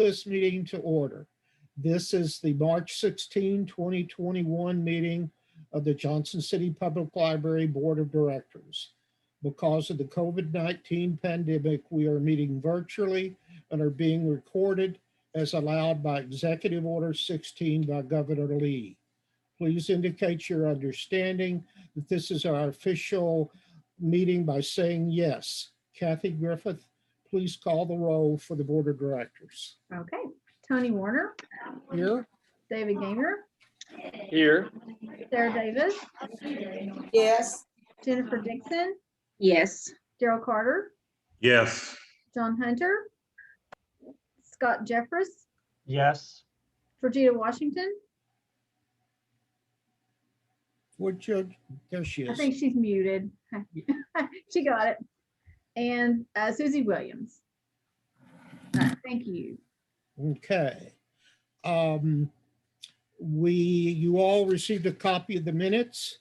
this meeting to order. This is the March 16, 2021 meeting of the Johnson City Public Library Board of Directors. Because of the COVID-19 pandemic, we are meeting virtually and are being recorded as allowed by Executive Order 16 by Governor Lee. Please indicate your understanding that this is our official meeting by saying yes. Kathy Griffith, please call the roll for the Board of Directors. Okay, Tony Warner, Here. David Gamer, Here. Sarah Davis, Yes. Jennifer Dixon, Yes. Daryl Carter, Yes. John Hunter, Scott Jeffress, Yes. Virginia Washington. There she I is. think she's muted. She got it. And Susie Williams. Thank you. Okay. You all received a copy of the minutes.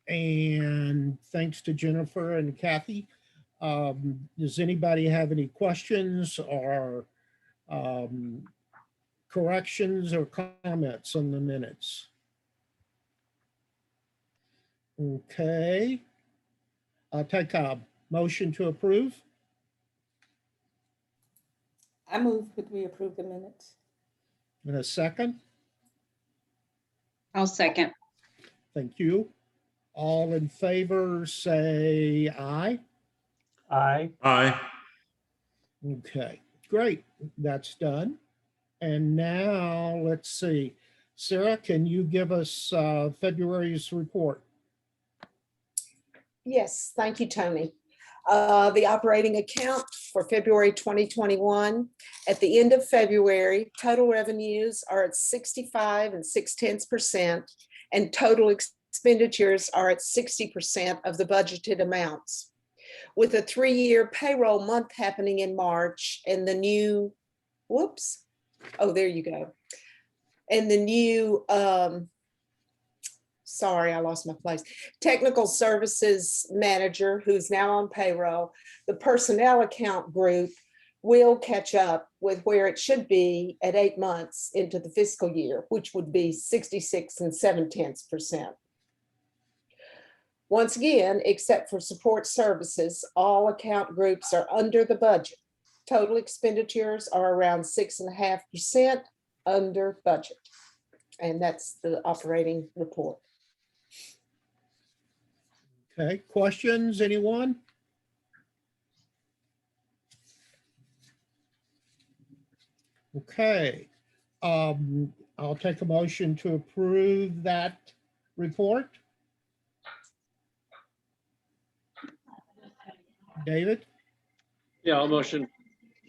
And thanks to Jennifer and Kathy. Does anybody have any questions or corrections or comments on the minutes? Okay. I'll take a motion to approve. I move that we approve the minutes. In a second. I'll second. Thank you. All in favor, say aye. Aye. Aye. Okay, great. That's done. And now let's see. Sarah, can you give us February's report? Yes, thank you, Tony. The operating account for February 2021. At the end of February, total revenues are at 65.6%, and total expenditures are at 60% of the budgeted amounts. With a 3-year payroll month happening in March and the new, there you go. And the new, sorry, I lost my place. Technical services manager, who's now on payroll, the personnel account group will catch up with where it should be at 8 months into the fiscal year, which would be 66.7%. Once again, except for support services, all account groups are under the budget. Total expenditures are around 6.5% under budget. And that's the operating report. Okay, questions, anyone? Okay, I'll take a motion to approve that report. David? Yeah, I'll motion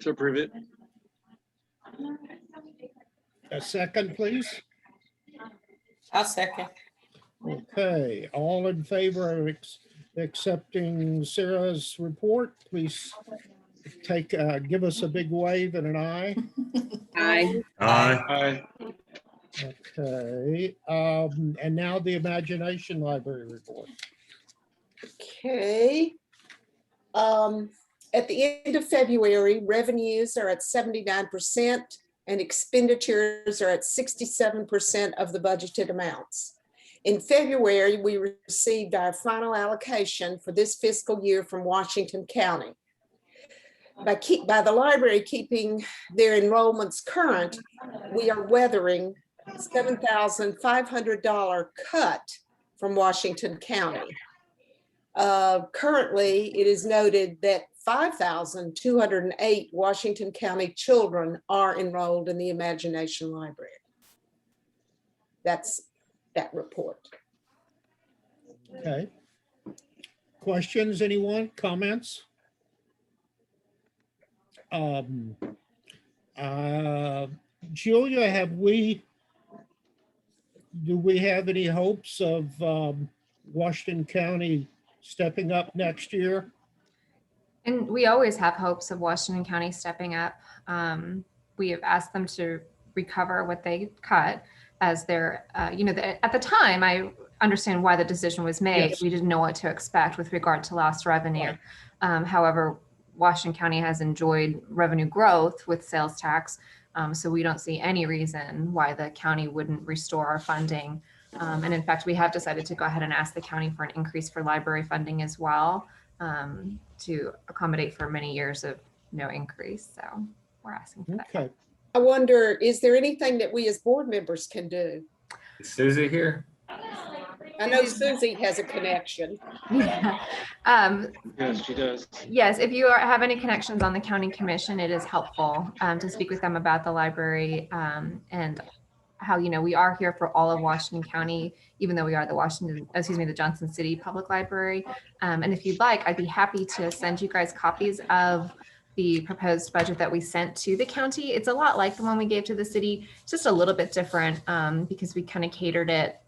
to approve it. A second, please. I'll second. Okay, all in favor of accepting Sarah's report, please give us a big wave and an eye. Aye. Aye. Okay, and now the Imagination Library report. Okay. At the end of February, revenues are at 79% and expenditures are at 67% of the budgeted amounts. In February, we received our final allocation for this fiscal year from Washington County. By the library keeping their enrollments current, we are weathering $7,500 cut from Washington County. Currently, it is noted that 5,208 Washington County children are enrolled in the Imagination Library. That's that report. Okay. Questions, anyone? Comments? Julia, do we have any hopes of Washington County stepping up next year? And we always have hopes of Washington County stepping up. We have asked them to recover what they cut as their, at the time, I understand why the decision was made. Yes. We didn't know what to expect with regard to lost revenue. Right. However, Washington County has enjoyed revenue growth with sales tax. So we don't see any reason why the county wouldn't restore our funding. And in fact, we have decided to go ahead and ask the county for an increase for library funding as well, to accommodate for many years of no increase. So we're asking for that. Okay. I wonder, is there anything that we as board members can do? Is Susie here? I know Susie has a connection. Yeah. Yes, she does. Yes, if you have any connections on the county commission, it is helpful to speak with them about the library, and how, we are here for all of Washington County, even though we are the Johnson City Public Library. And if you'd like, I'd be happy to send you guys copies of the proposed budget that we sent to the county. It's a lot like the one we gave to the city, just a little bit different, because we kind of catered it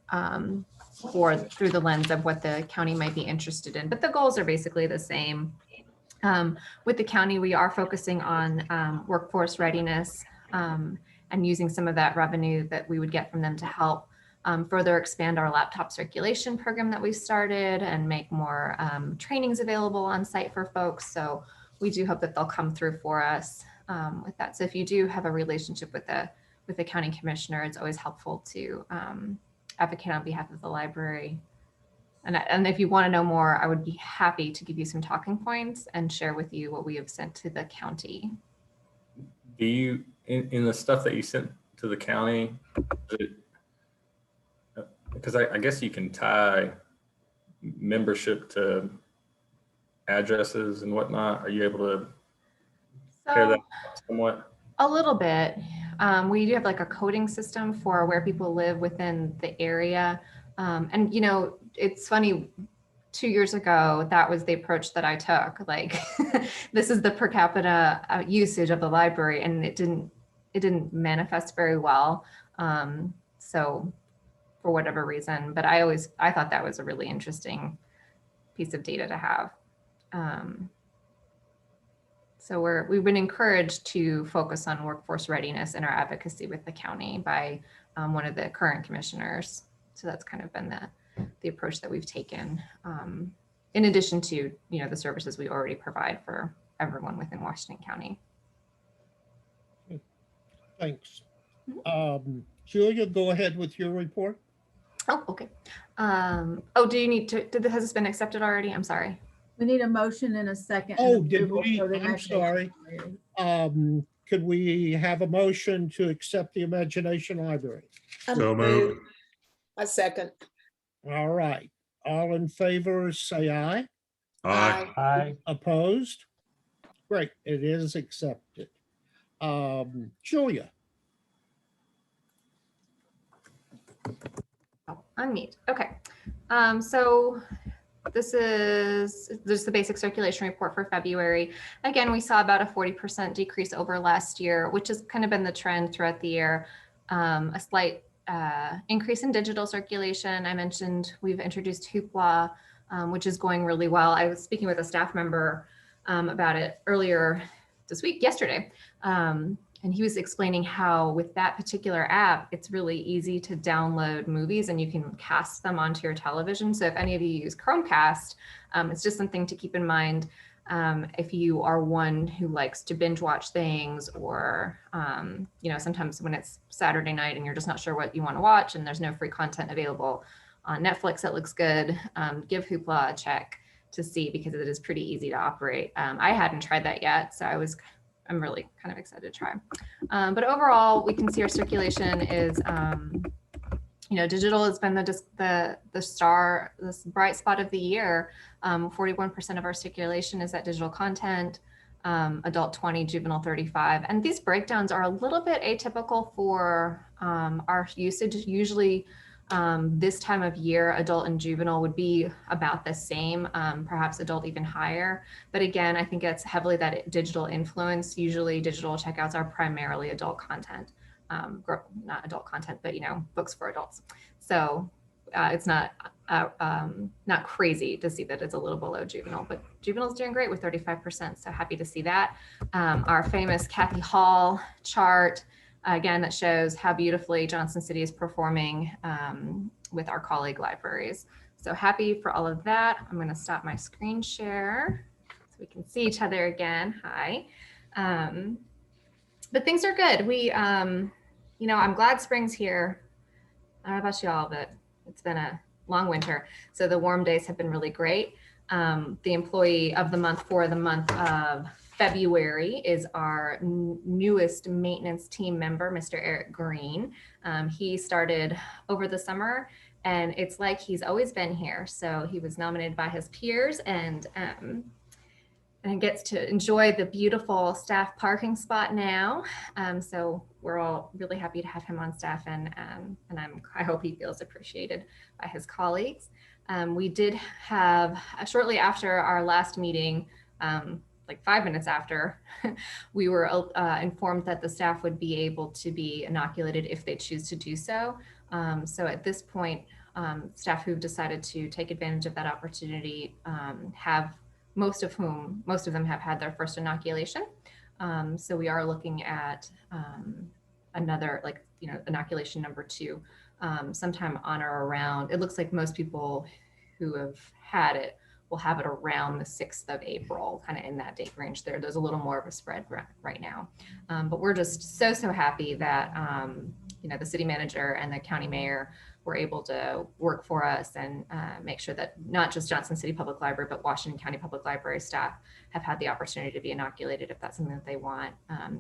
through the lens of what the county might be interested in, but the goals are basically the same. With the county, we are focusing on workforce readiness, and using some of that revenue that we would get from them to help further expand our laptop circulation program that we started and make more trainings available on site for folks. So we do hope that they'll come through for us with that. So if you do have a relationship with the county commissioner, it's always helpful to advocate on behalf of the library. And if you want to know more, I would be happy to give you some talking points and share with you what we have sent to the county. Do you, in the stuff that you sent to the county, because I guess you can tie membership to addresses and whatnot. Are you able to pair that up somewhat? A little bit. We do have like a coding system for where people live within the area. And it's funny, 2 years ago, that was the approach that I took. Like, this is the per capita usage of the library, and it didn't manifest very well. So for whatever reason, but I thought that was a really interesting piece of data to have. So we've been encouraged to focus on workforce readiness in our advocacy with the county by one of the current commissioners. So that's kind of been the approach that we've taken, in addition to the services we already provide for everyone within Washington County. Thanks. Julia, go ahead with your report. Oh, okay. Do you need to? Has this been accepted already? I'm sorry. We need a motion in a second. Oh, and did approval we? for the I'm Imagination sorry. Library. Could we have a motion to accept the Imagination Library? So moved. I second. All right. All in favor, say aye. Aye. Aye. Opposed? Great, it is accepted. Julia. Oh, unmute. Okay. So this is just the basic circulation report for February. Again, we saw about a 40% decrease over last year, which has kind of been the trend throughout the year. A slight increase in digital circulation. I mentioned we've introduced Hoopla, which is going really well. I was speaking with a staff member about it earlier yesterday. And he was explaining how with that particular app, it's really easy to download movies and you can cast them onto your television. So if any of you use Chromecast, it's just something to keep in mind if you are one who likes to binge watch things, or sometimes when it's Saturday night and you're just not sure what you want to watch and there's no free content available on Netflix that looks good, give Hoopla a check to see, because it is pretty easy to operate. I hadn't tried that yet, so I'm really kind of excited to try. But overall, we can see our circulation is, digital has been the star, this bright spot of the year. 41% of our circulation is that digital content, adult 20, juvenile 35. And these breakdowns are a little bit atypical for our usage. Usually this time of year, adult and juvenile would be about the same, perhaps adult even higher. But again, I think it's heavily that digital influence. Usually digital checkouts are primarily adult content, not adult content, but books for adults. So it's not crazy to see that it's a little below juvenile, but juvenile's doing great with 35%. So happy to see that. Our famous Kathy Hall chart, again, that shows how beautifully Johnson City is performing with our colleague libraries. So happy for all of that. I'm going to stop my screen share so we can see each other again. Hi. But things are good. We, you know, I'm glad spring's here. I don't know about y'all, but it's been a long winter. So the warm days have been really great. The employee of the month for the month of February is our newest maintenance team member, Mr. Eric Green. He started over the summer, and it's like he's always been here. So he was nominated by his peers and gets to enjoy the beautiful staff parking spot now. So we're all really happy to have him on staff, and I hope he feels appreciated by his colleagues. We did have, shortly after our last meeting, like 5 minutes after, we were informed that the staff would be able to be inoculated if they choose to do so. So at this point, staff who've decided to take advantage of that opportunity most of them have had their first inoculation. So we are looking at another, inoculation number 2 sometime on or around. It looks like most people who have had it will have it around the 6th of April, kind of in that date range there. There's a little more of a spread right now. But we're just so happy that, the city manager and the county mayor were able to work for us and make sure that not just Johnson City Public Library, but Washington County Public Library staff have had the opportunity to be inoculated if that's something that they want.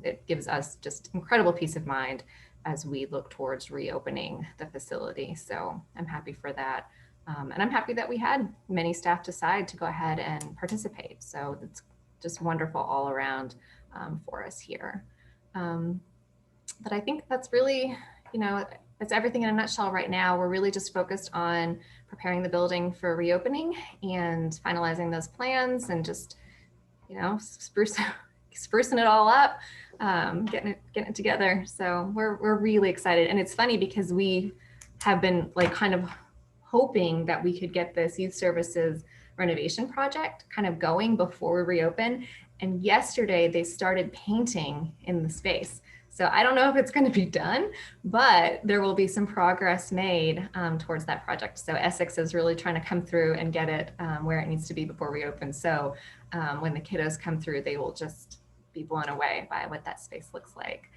It gives us just incredible peace of mind as we look towards reopening the facility. So I'm happy for that. And I'm happy that we had many staff decide to go ahead and participate. So it's just wonderful all around for us here. But I think that's really, that's everything in a nutshell right now. We're really just focused on preparing the building for reopening and finalizing those plans and just, sprucing it all up, getting it together. So we're really excited. And it's funny because we have been kind of hoping that we could get this youth services renovation project kind of going before we reopen. And yesterday they started painting in the space. So I don't know if it's going to be done, but there will be some progress made towards that project. So Essex is really trying to come through and get it where it needs to be before we open. So when the kiddos come through, they will just be blown away by what that space looks like.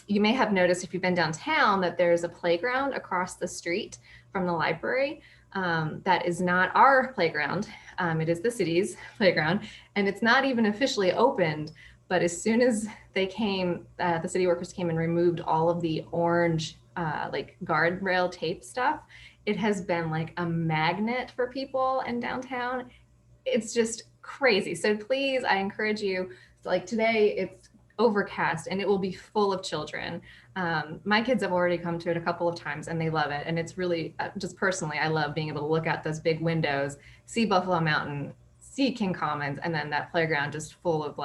You may have noticed if you've been downtown that there's a playground across the street from the library. That is not our playground. It is the city's playground, and it's not even officially opened. But as soon as they came, the city workers came and removed all of the orange guardrail tape stuff, it has been like a magnet for people in downtown. It's just crazy. So please, I encourage you, today it's overcast and it will be full of children. My kids have already come to it a couple of times and they love it. And it's really, just personally, I love being able to look out those big windows, see Buffalo Mountain, see King Commons, and then that playground just full of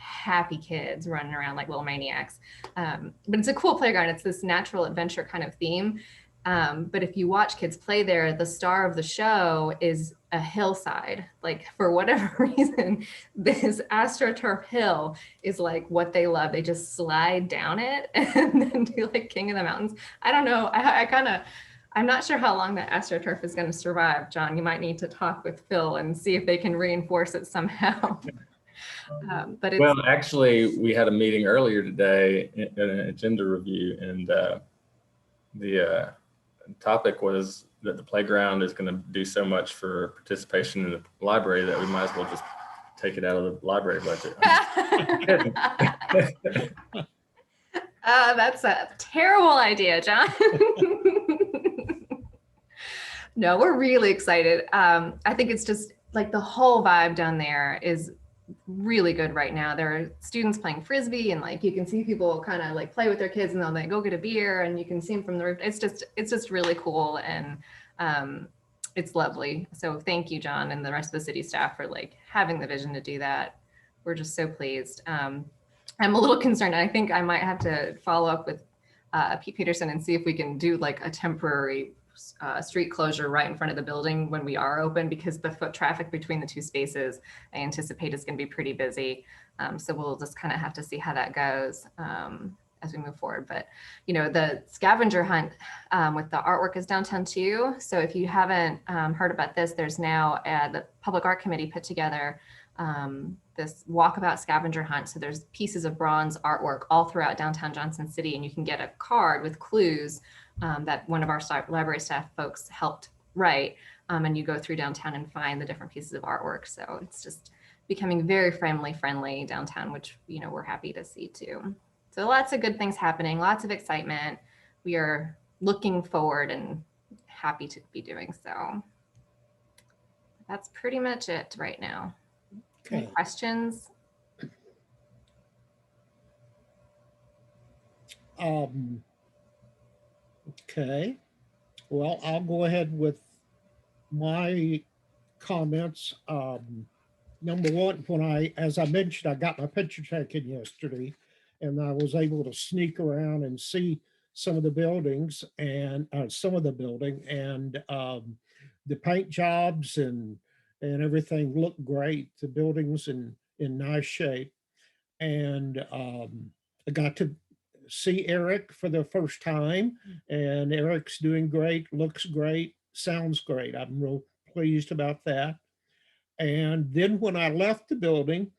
happy kids running around like little maniacs. But it's a cool playground. It's this natural adventure kind of theme. But if you watch kids play there, the star of the show is a hillside. For whatever reason, this AstroTurf hill is what they love. They just slide down it and then do King of the Mountains. I don't know. I'm not sure how long that AstroTurf is going to survive, John. You might need to talk with Phil and see if they can reinforce it somehow. But it's, well, actually, we had a meeting earlier today, an agenda review, and the topic was that the playground is going to do so much for participation in the library that we might as well just take it out of the library budget. That's a terrible idea, John. No, we're really excited. I think it's just the whole vibe down there is really good right now. There are students playing Frisbee and you can see people kind of play with their kids and they'll go get a beer and you can see them from the roof. It's just really cool and it's lovely. So thank you, John, and the rest of the city staff for having the vision to do that. We're just so pleased. I'm a little concerned. I think I might have to follow up with Pete Peterson and see if we can do a temporary street closure right in front of the building when we are open, because the foot traffic between the two spaces I anticipate is going to be pretty busy. So we'll just kind of have to see how that goes as we move forward. But the scavenger hunt with the artwork is downtown too. So if you haven't heard about this, there's now the Public Art Committee put together this walkabout scavenger hunt. So there's pieces of bronze artwork all throughout downtown Johnson City, and you can get a card with clues that one of our library staff folks helped write. And you go through downtown and find the different pieces of artwork. So it's just becoming very friendly downtown, which, you know, we're happy to see too. So lots of good things happening, lots of excitement. We are looking forward and happy to be doing so. That's pretty much it right now. Any Okay. questions? Okay. Well, I'll go ahead with my comments. Number one, as I mentioned, I got my picture taken yesterday, and I was able to sneak around and see some of the buildings and the paint jobs and everything looked great. The buildings in nice shape, and I got to see Eric for the first time, and Eric's doing great, looks great, sounds great. I'm real pleased about that. And then when I left the building,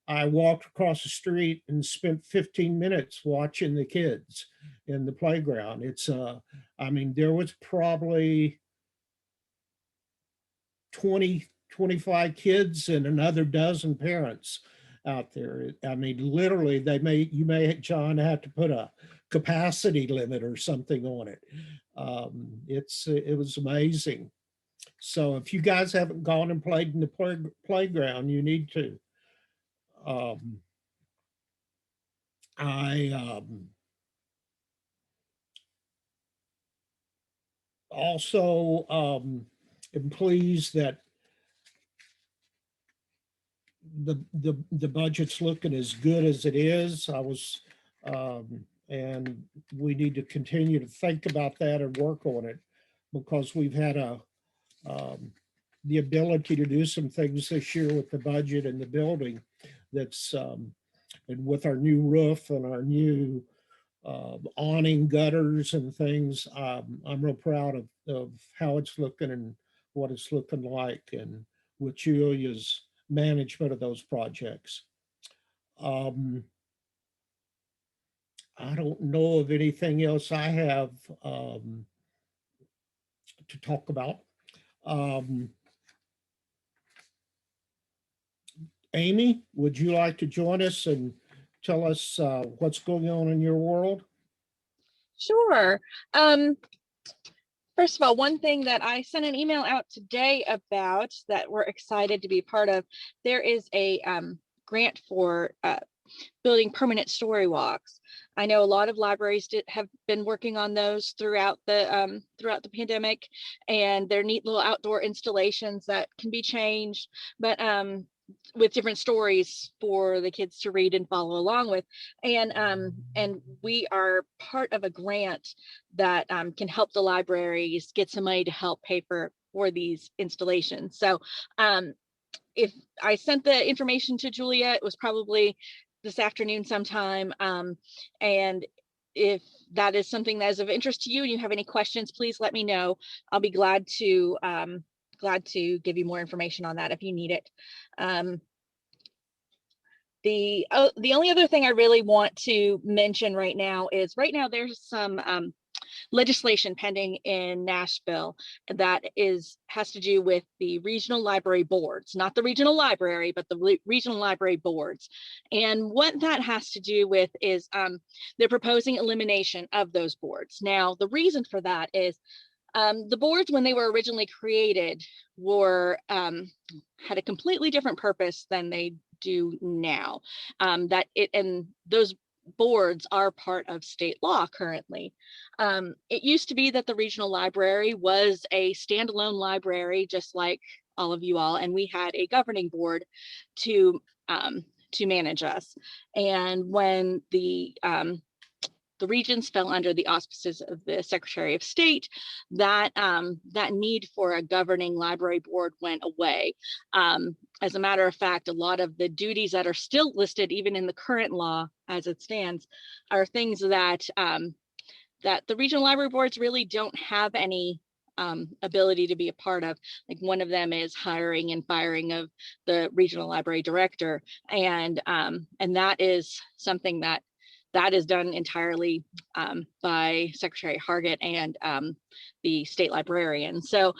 I walked across the street and spent 15 minutes watching the kids in the playground. I mean, there was probably 20, 25 kids and another dozen parents out there. I mean, literally, you may, John, have to put a capacity limit or something on it. It was amazing. So if you guys haven't gone and played in the playground, you need to. I also am pleased that the budget's looking as good as it is. And we need to continue to think about that and work on it, because we've had the ability to do some things this year with the budget and the building that's and with our new roof and our new awning gutters and things. I'm real proud of how it's looking and what it's looking like, and with Julia's management of those projects. I don't know of anything else I have to talk about. Amy, would you like to join us and tell us what's going on in your world? Sure. First of all, one thing that I sent an email out today about that we're excited to be part of, there is a grant for building permanent story walks. I know a lot of libraries have been working on those throughout the pandemic, and they're neat little outdoor installations that can be changed, but with different stories for the kids to read and follow along with. And we are part of a grant that can help the libraries get some money to help pay for these installations. So if I sent the information to Julia, it was probably this afternoon sometime. And if that is something that is of interest to you and you have any questions, please let me know. I'll be glad to give you more information on that if you need it. The only other thing I really want to mention right now is there's some legislation pending in Nashville that has to do with the regional library boards, not the regional library, but the regional library boards. And what that has to do with is they're proposing elimination of those boards. Now, the reason for that is the boards, when they were originally created, had a completely different purpose than they do now. And those boards are part of state law currently. It used to be that the regional library was a standalone library, just like all of you all, and we had a governing board to manage us. And when the regions fell under the auspices of the Secretary of State, that need for a governing library board went away. As a matter of fact, a lot of the duties that are still listed, even in the current law as it stands, are things that that the regional library boards really don't have any ability to be a part of. Like one of them is hiring and firing of the regional library director. And that is something that is done entirely by Secretary Hargett and the state librarian. So,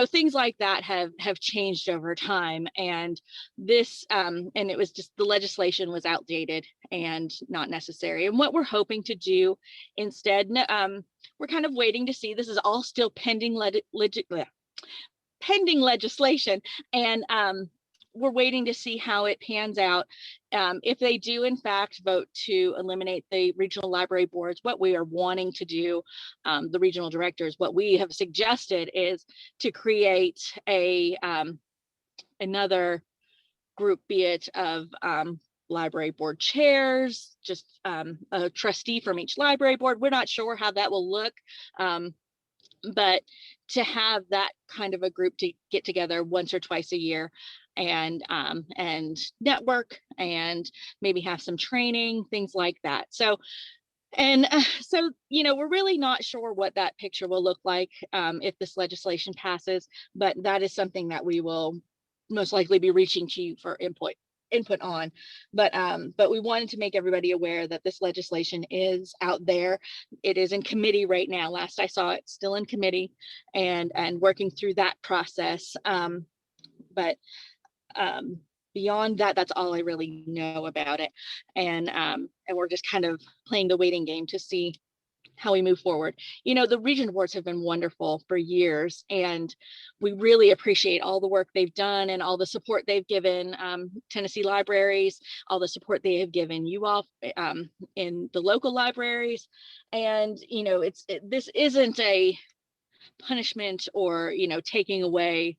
things like that have changed over time. And this, and it was just the legislation was outdated and not necessary. And what we're hoping to do instead, we're kind of waiting to see. This is all still pending pending legislation, and we're waiting to see how it pans out. If they do in fact vote to eliminate the regional library boards, what we are wanting to do, the regional directors, what we have suggested is to create another group, be it of library board chairs, just a trustee from each library board. We're not sure how that will look, but to have that kind of a group to get together once or twice a year and network and maybe have some training, things like that. So we're really not sure what that picture will look like if this legislation passes, but that is something that we will most likely be reaching to you for input on. But we wanted to make everybody aware that this legislation is out there. It is in committee right now. Last I saw it, still in committee and working through that process. But beyond that, that's all I really know about it. And we're just kind of playing the waiting game to see how we move forward. The region boards have been wonderful for years, and we really appreciate all the work they've done and all the support they've given Tennessee libraries, all the support they have given you all in the local libraries. And this isn't a punishment or taking away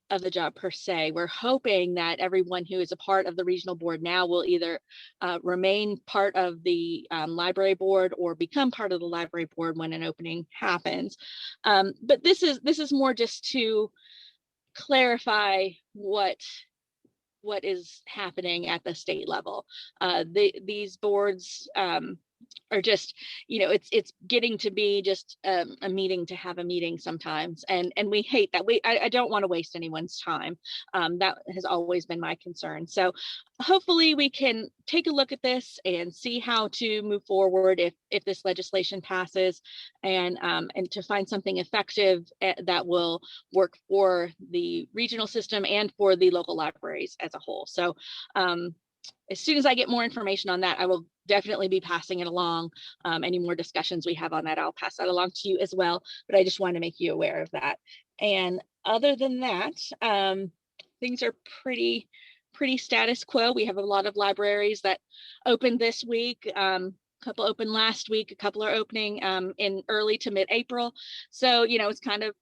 of the job per se. We're hoping that everyone who is a part of the regional board now will either remain part of the library board or become part of the library board when an opening happens. But this is more just to clarify what is happening at the state level. These boards are just, it's getting to be just a meeting to have a meeting sometimes. And we hate that. I don't want to waste anyone's time. That has always been my concern. So hopefully we can take a look at this and see how to move forward if this legislation passes, and to find something effective that will work for the regional system and for the local libraries as a whole. So as soon as I get more information on that, I will definitely be passing it along. Any more discussions we have on that, I'll pass that along to you as well. But I just want to make you aware of that. And other than that, things are pretty status quo. We have a lot of libraries that opened this week. A couple opened last week. A couple are opening in early to mid-April. So it's kind of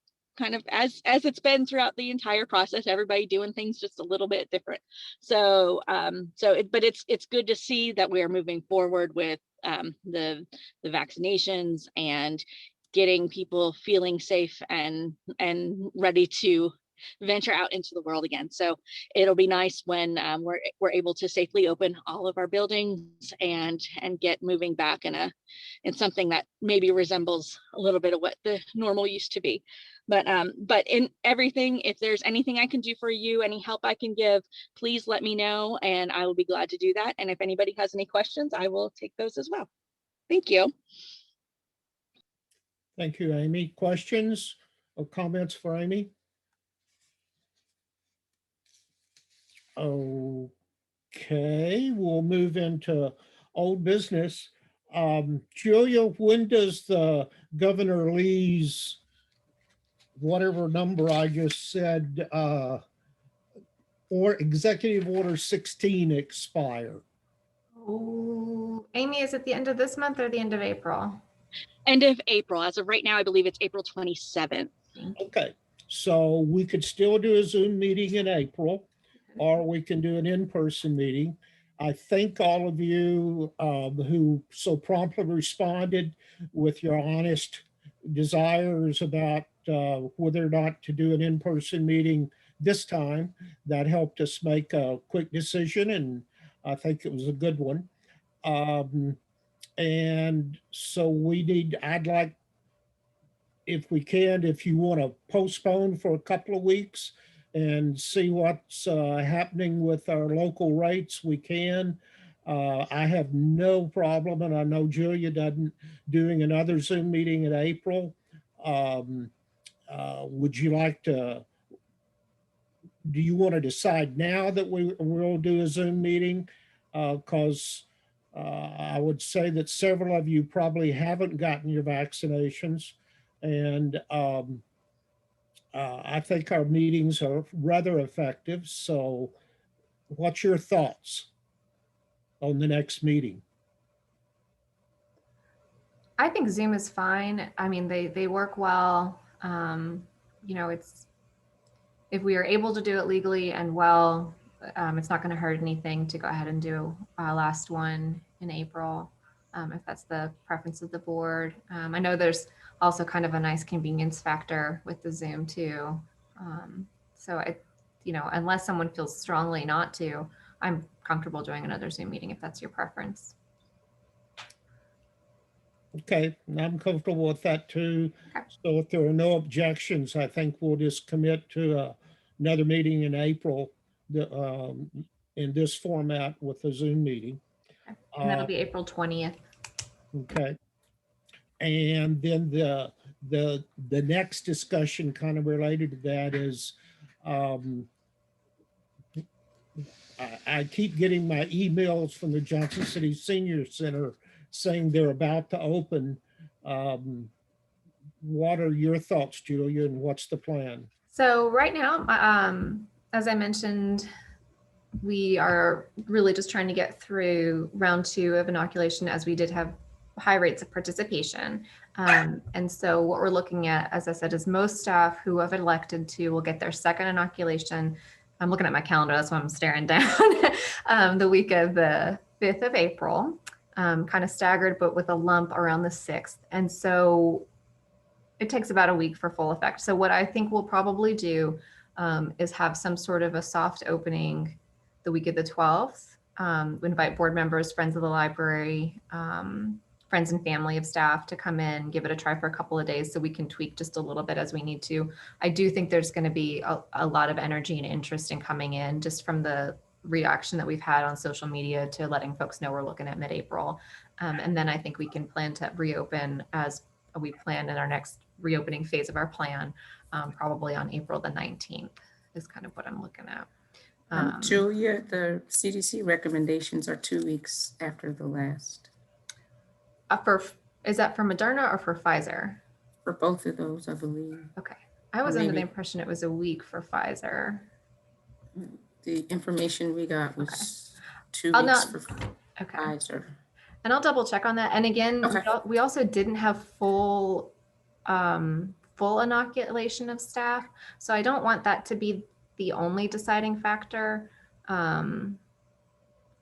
as it's been throughout the entire process, everybody doing things just a little bit different. So but it's good to see that we are moving forward with the vaccinations and getting people feeling safe and ready to venture out into the world again. So it'll be nice when we're able to safely open all of our buildings and get moving back in something that maybe resembles a little bit of what the normal used to be. But in everything, if there's anything I can do for you, any help I can give, please let me know, and I will be glad to do that. And if anybody has any questions, I will take those as well. Thank you. Thank you, Amy. Questions or comments for Amy? Okay, we'll move into old business. Julia, when does the Governor Lee's whatever number I just said, or Executive Order 16 expire? Oh, Amy, is it the end of this month or the end of April? End of April. As of right now, I believe it's April 27th. Okay, so we could still do a Zoom meeting in April, or we can do an in-person meeting. I thank all of you who so promptly responded with your honest desires about whether or not to do an in-person meeting this time. That helped us make a quick decision, and I think it was a good one. And so I'd like if we can, if you want to postpone for a couple of weeks and see what's happening with our local rates, we can. I have no problem, and I know Julia doesn't, doing another Zoom meeting in April. Would you like to, do you want to decide now that we'll do a Zoom meeting? Because I would say that several of you probably haven't gotten your vaccinations. And I think our meetings are rather effective. So what's your thoughts on the next meeting? I think Zoom is fine. I mean, they work well. It's, if we are able to do it legally and well, it's not going to hurt anything to go ahead and do our last one in April, if that's the preference of the board. I know there's also kind of a nice convenience factor with the Zoom too. Unless someone feels strongly not to, I'm comfortable doing another Zoom meeting if that's your preference. Okay, and I'm comfortable with that too. Okay. So if there are no objections, I think we'll just commit to another meeting in April in this format with the Zoom meeting. And that'll be April 20th. Okay. And then the next discussion kind of related to that is I keep getting my emails from the Johnson City Senior Center saying they're about to open. What are your thoughts, Julia, and what's the plan? So right now, as I mentioned, we are really just trying to get through round 2 of inoculation, as we did have high rates of participation. And so what we're looking at, as I said, is most staff who have elected to will get their second inoculation. I'm looking at my calendar, that's why I'm staring down, the week of the 5th of April, kind of staggered, but with a lump around the 6th. And so it takes about a week for full effect. So what I think we'll probably do is have some sort of a soft opening the week of the 12th. We invite board members, friends of the library, friends and family of staff to come in, give it a try for a couple of days so we can tweak just a little bit as we need to. I do think there's going to be a lot of energy and interest in coming in just from the reaction that we've had on social media to letting folks know we're looking at mid-April. And then I think we can plan to reopen as we plan in our next reopening phase of our plan, probably on April the 19th is kind of what I'm looking at. Julia, the CDC recommendations are 2 weeks after the last. Is that for Moderna or for Pfizer? For both of those, I believe. Okay. I was under the Maybe. impression it was a week for Pfizer. The information we got was 2 I'll weeks not- for Okay. Pfizer. And I'll double check on that. And again, Okay. we also didn't have full inoculation of staff. So I don't want that to be the only deciding factor.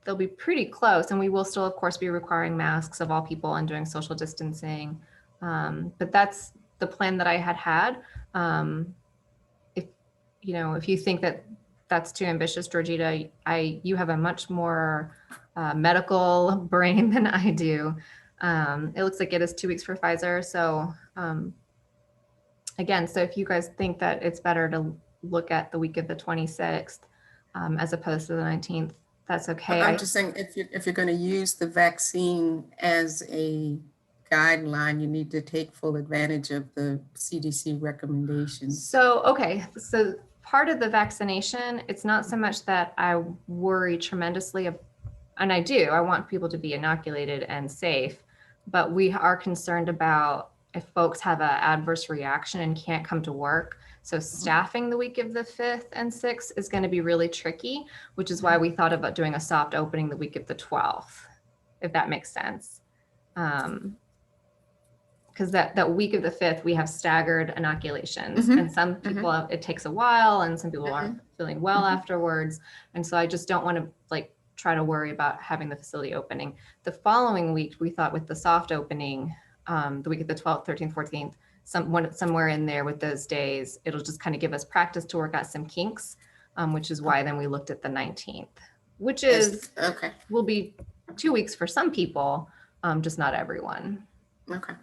They'll be pretty close, and we will still, of course, be requiring masks of all people and doing social distancing. But that's the plan that I had. If you think that that's too ambitious, Georgita, you have a much more medical brain than I do. It looks like it is 2 weeks for Pfizer. So again, so if you guys think that it's better to look at the week of the 26th as opposed to the 19th, that's okay. I'm just saying, if you're going to use the vaccine as a guideline, you need to take full advantage of the CDC recommendations. So part of the vaccination, it's not so much that I worry tremendously, and I want people to be inoculated and safe, but we are concerned about if folks have an adverse reaction and can't come to work. So staffing the week of the 5th and 6th is going to be really tricky, which is why we thought about doing a soft opening the week of the 12th, if that makes sense. Because that week of the 5th, we have staggered inoculations, and some people, it takes a while, and some people aren't feeling well afterwards. And so I just don't want to try to worry about having the facility opening. The following week, we thought with the soft opening, the week of the 12th, 13th, 14th, somewhere in there with those days, it'll just kind of give us practice to work out some kinks, which is why then we looked at the 19th, which is will be 2 weeks for some people, just not everyone. Okay.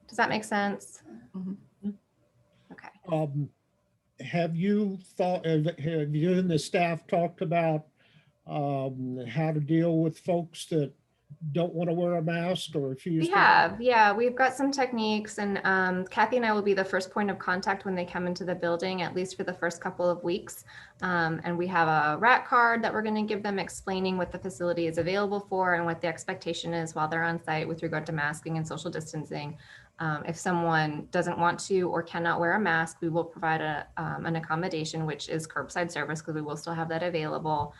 Does that make sense? Mhm. Okay. Have you thought, have you and the staff talked about how to deal with folks that don't want to wear a mask or refuse? We to? have, yeah, we've got some techniques, and Kathy and I will be the first point of contact when they come into the building, at least for the first couple of weeks. And we have a rat card that we're going to give them explaining what the facility is available for and what the expectation is while they're on site with regard to masking and social distancing. If someone doesn't want to or cannot wear a mask, we will provide an accommodation, which is curbside service, because we will still have that available.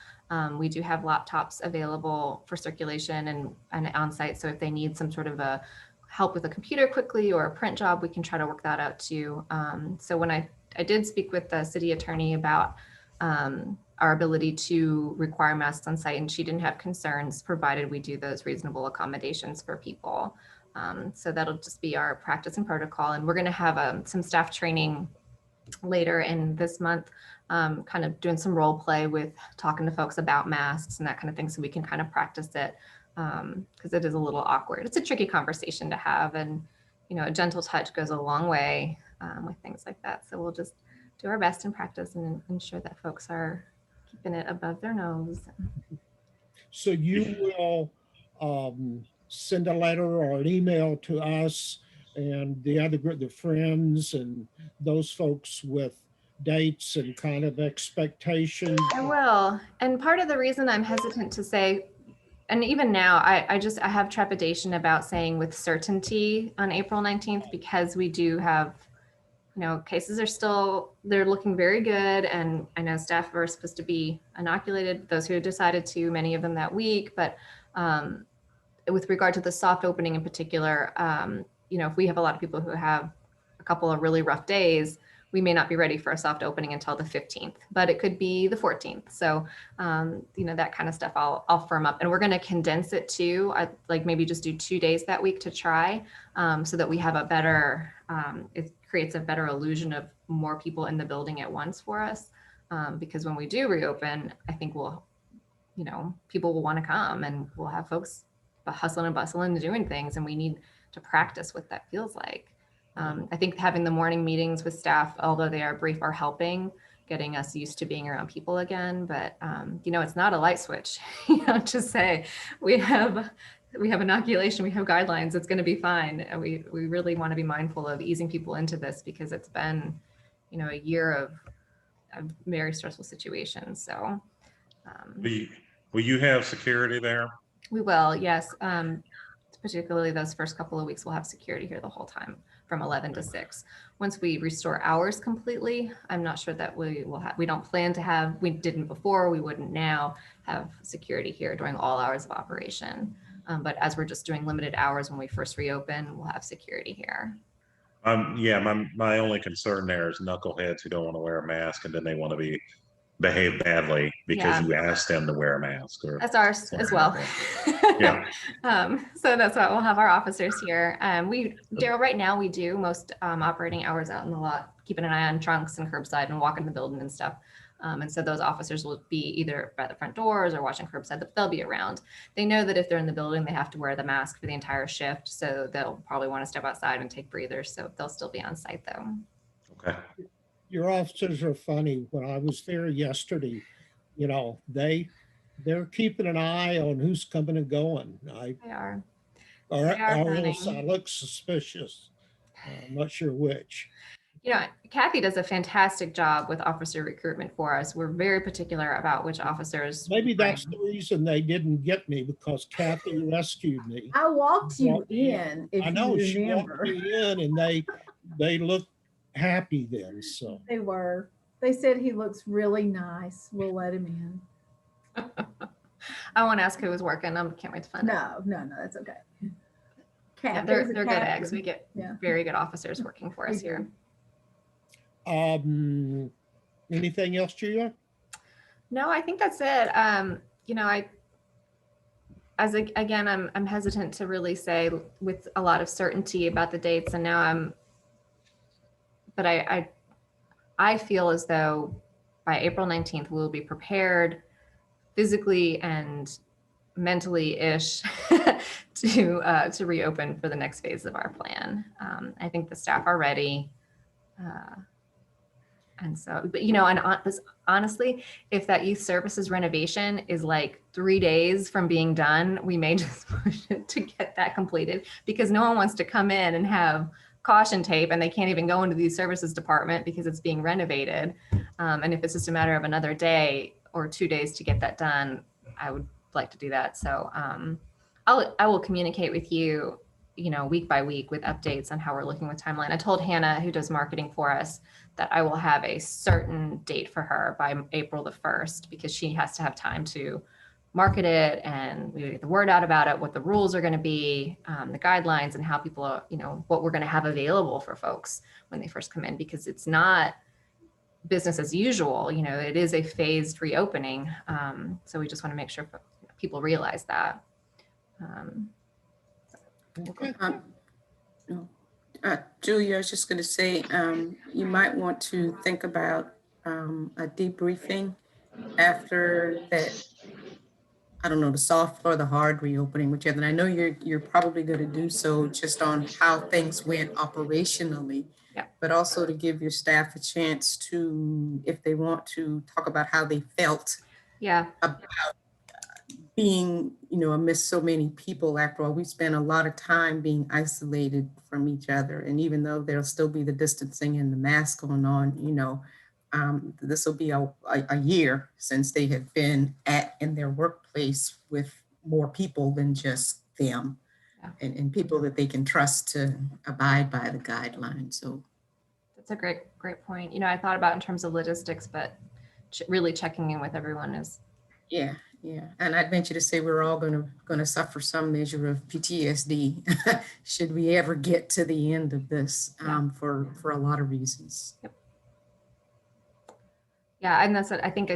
We do have laptops available for circulation and on site. So if they need some sort of a help with a computer quickly or a print job, we can try to work that out too. So when I did speak with the city attorney about our ability to require masks on site, and she didn't have concerns provided we do those reasonable accommodations for people. So that'll just be our practice and protocol. And we're going to have some staff training later in this month, kind of doing some role play with talking to folks about masks and that kind of thing, so we can kind of practice it, because it is a little awkward. It's a tricky conversation to have, and a gentle touch goes a long way with things like that. So we'll just do our best in practice and ensure that folks are keeping it above their nose. So you will send a letter or an email to us and the other group, the friends and those folks, with dates and kind of expectations? I will. And part of the reason I'm hesitant to say, and even now, I have trepidation about saying with certainty on April 19th, because we do have, cases are still, they're looking very good. And I know staff are supposed to be inoculated, those who decided to, many of them that week. But with regard to the soft opening in particular, if we have a lot of people who have a couple of really rough days, we may not be ready for a soft opening until the 15th, but it could be the 14th. So, that kind of stuff I'll firm up, and we're going to condense it too. I'd like maybe just do 2 days that week to try, so that we have a better, it creates a better illusion of more people in the building at once for us. Because when we do reopen, I think people will want to come, and we'll have folks hustling and bustling and doing things, and we need to practice what that feels like. I think having the morning meetings with staff, although they are brief, are helping getting us used to being around people again. But it's not a light switch. To say we have inoculation, we have guidelines, it's going to be fine. And we really want to be mindful of easing people into this, because it's been a year of very stressful situations. So will you have security there? we will, yes. Particularly those first couple of weeks, we'll have security here the whole time from 11 to 6. Once we restore hours completely, I'm not sure that we will have, we don't plan to have, we didn't before, we wouldn't now have security here during all hours of operation. But as we're just doing limited hours when we first reopen, we'll have security here. My only concern there is knuckleheads who don't want to wear a mask, and then they want to behave badly because you asked them to wear a mask. That's ours as well. Yeah. So that's why we'll have our officers here. Daryl, right now we do most operating hours out in the lot, keeping an eye on trunks and curbside and walking the building and stuff. And so those officers will be either by the front doors or watching curbside, but they'll be around. They know that if they're in the building, they have to wear the mask for the entire shift. So they'll probably want to step outside and take breathers. So they'll still be on site though. Okay. Your officers are funny. When I was there yesterday, they're keeping an eye on who's coming and going. They are. Or They are else funny. I look suspicious. I'm not sure which. Kathy does a fantastic job with officer recruitment for us. We're very particular about which officers. Maybe we bring. that's the reason they didn't get me, because Kathy rescued me. I walked you Walked me in, if I know you she walked remember. me in, and they looked happy then. So They were. They said he looks really nice. We'll let him in. I won't ask who was working. I can't wait to find out. No, that's okay. Yeah, Cat, they're there's a good captain. eggs. We get Yeah. very good officers working for us We do. here. anything else, Julia? No, I think that's it. I'm hesitant to really say with a lot of certainty about the dates, and now but I feel as though by April 19th, we'll be prepared physically and mentally-ish to reopen for the next phase of our plan. I think the staff are ready. And so, but honestly, if that youth services renovation is like 3 days from being done, we may just push it to get that completed, because no one wants to come in and have caution tape and they can't even go into the youth services department because it's being renovated. And if it's just a matter of another day or 2 days to get that done, I would like to do that. So I will communicate with you, week by week with updates on how we're looking with timeline. I told Hannah, who does marketing for us, that I will have a certain date for her by April the 1st, because she has to have time to market it and we get the word out about it, what the rules are going to be, the guidelines, and how people are, what we're going to have available for folks when they first come in, because it's not business as usual. It is a phased reopening. So we just want to make sure people realize that. Okay. Julia, I was just going to say, you might want to think about a debriefing after that. I don't know, the soft or the hard reopening, whichever. And I know you're probably going to do so, just on how things went operationally, yeah, but also to give your staff a chance to, if they want to, talk about how they felt about being, amidst so many people. After all, we spent a lot of time being isolated from each other. And even though there'll still be the distancing and the mask going on, this will be a year since they have been in their workplace with more people than just them, and people that they can trust to abide by the guidelines. So that's a great point. I thought about in terms of logistics, but really checking in with everyone is. Yeah. And I'd venture to say we're all going to suffer some measure of PTSD should we ever get to the end of this, for a lot of reasons. Yep. Yeah, and that's what I think.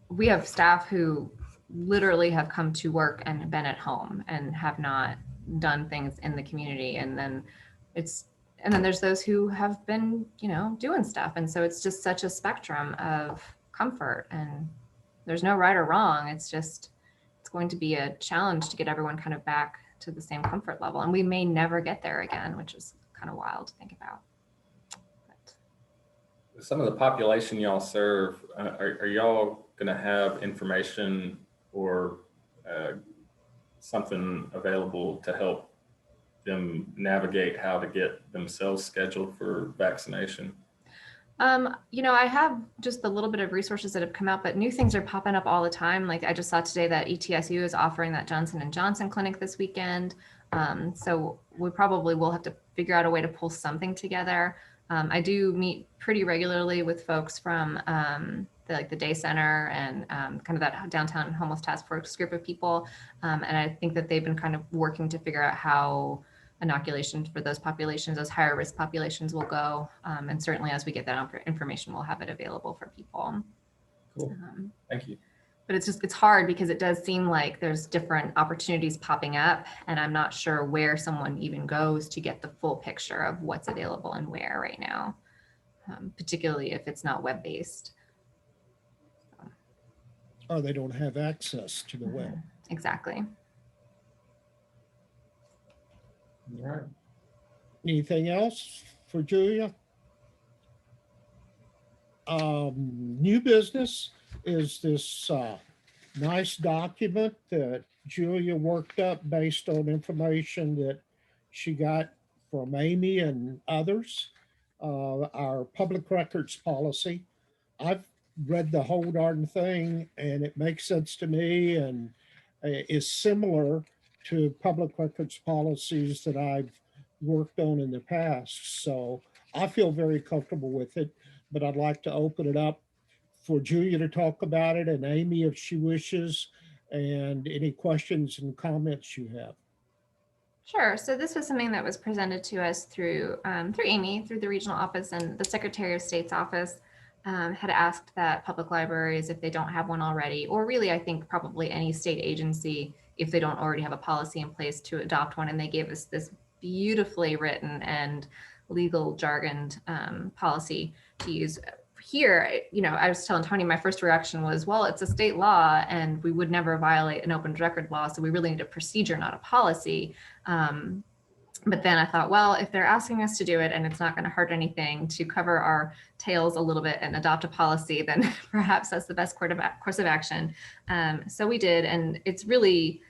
We have staff who literally have come to work and been at home and have not done things in the community, and then there's those who have been, doing stuff, and so it's just such a spectrum of comfort, and there's no right or wrong. It's going to be a challenge to get everyone kind of back to the same comfort level, and we may never get there again, which is kind of wild to think about. Some of the population y'all serve, are y'all going to have information or something available to help them navigate how to get themselves scheduled for vaccination? I have just a little bit of resources that have come out, but new things are popping up all the time. Like I just saw today that ETSU is offering that Johnson & Johnson clinic this weekend. So we probably will have to figure out a way to pull something together. I do meet pretty regularly with folks from the day center and kind of that downtown homeless task force group of people. And I think that they've been kind of working to figure out how inoculation for those populations, those higher risk populations, will go. And certainly as we get that information, we'll have it available for people. Cool. Thank you. But it's hard because it does seem like there's different opportunities popping up, and I'm not sure where someone even goes to get the full picture of what's available and where right now, particularly if it's not web-based. Or they don't have access to the web. Exactly. All right. Anything else for Julia? New business is this nice document that Julia worked up based on information that she got from Amy and others, our public records policy. I've read the whole darn thing and it makes sense to me and is similar to public records policies that I've worked on in the past. So I feel very comfortable with it, but I'd like to open it up for Julia to talk about it, and Amy if she wishes, and any questions and comments you have. Sure. So this was something that was presented to us through Amy, through the regional office, and the Secretary of State's office had asked that public libraries, if they don't have one already, or really I think probably any state agency, if they don't already have a policy in place, to adopt one. And they gave us this beautifully written and legal jargoned policy to use here, I was telling Tony, my first reaction was, well, it's a state law and we would never violate an open record law. So we really need a procedure, not a policy. But then I thought, well, if they're asking us to do it and it's not going to hurt anything to cover our tails a little bit and adopt a policy, then perhaps that's the best course of action. So we did, and it's really,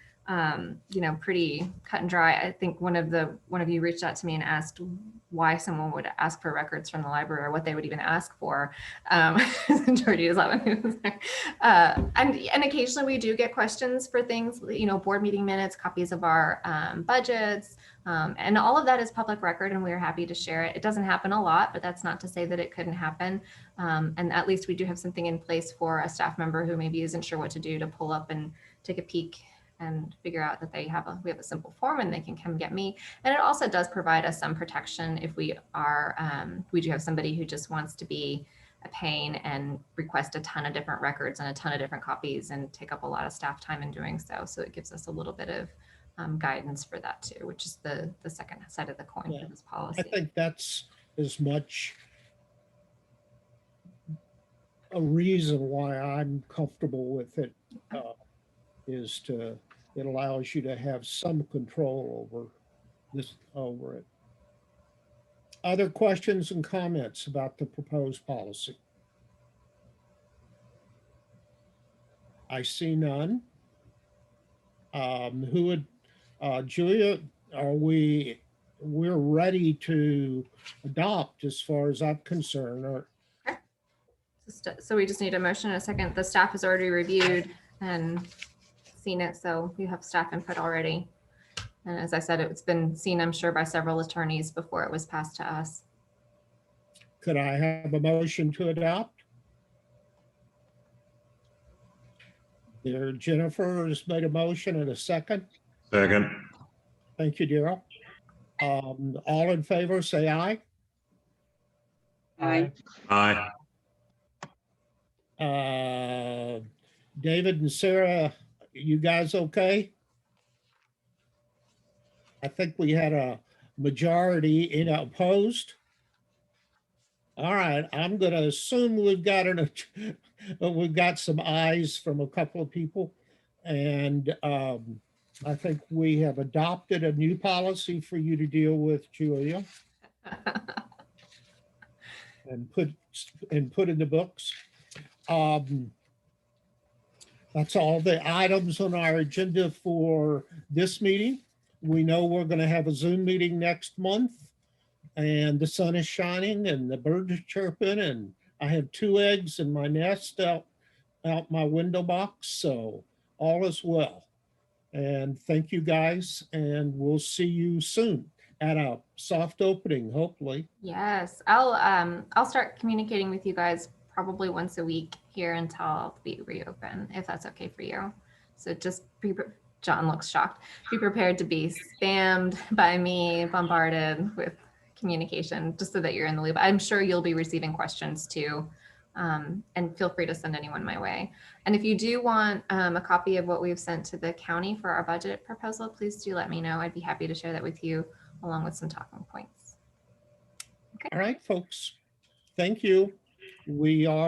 pretty cut and dry. I think one of you reached out to me and asked why someone would ask for records from the library or what they would even ask for. Georgie is laughing. And occasionally we do get questions for things, board meeting minutes, copies of our budgets, and all of that is public record, and we're happy to share it. It doesn't happen a lot, but that's not to say that it couldn't happen. And at least we do have something in place for a staff member who maybe isn't sure what to do to pull up and take a peek and figure out that we have a simple form and they can come get me. And it also does provide us some protection if we do have somebody who just wants to be a pain and request a ton of different records and a ton of different copies and take up a lot of staff time in doing so. So it gives us a little bit of guidance for that too, which is the second side of the coin for this policy. I think that's as much a reason why I'm comfortable with it, it allows you to have some control over it. Other questions and comments about the proposed policy? I see none. Julia, we're ready to adopt as far as I'm concerned. So we just need a motion and a second. The staff has already reviewed and seen it, so we have staff input already. And as I said, it's been seen, I'm sure, by several attorneys before it was passed to us. Could I have a motion to adopt? There, Jennifer has made a motion and a second. Second. Thank you, Daryl. All in favor, say aye. Aye. Aye. David and Sarah, you guys okay? I think we had a majority in opposed. All right, I'm going to assume we've got some ayes from a couple of people, and I think we have adopted a new policy for you to deal with, Julia, and put in the books. That's all the items on our agenda for this meeting. We know we're going to have a Zoom meeting next month, and the sun is shining and the birds are chirping, and I have 2 eggs in my nest out my window box, so all is well. And thank you guys, and we'll see you soon at a soft opening, hopefully. Yes, I'll start communicating with you guys probably once a week here until we reopen, if that's okay for you. So just John looks shocked. Be prepared to be spammed by me, bombarded with communication, just so that you're in the loop. I'm sure you'll be receiving questions too. And feel free to send anyone my way. And if you do want a copy of what we've sent to the county for our budget proposal, please do let me know. I'd be happy to share that with you along with some talking points. Okay. All right, folks. Thank you. We are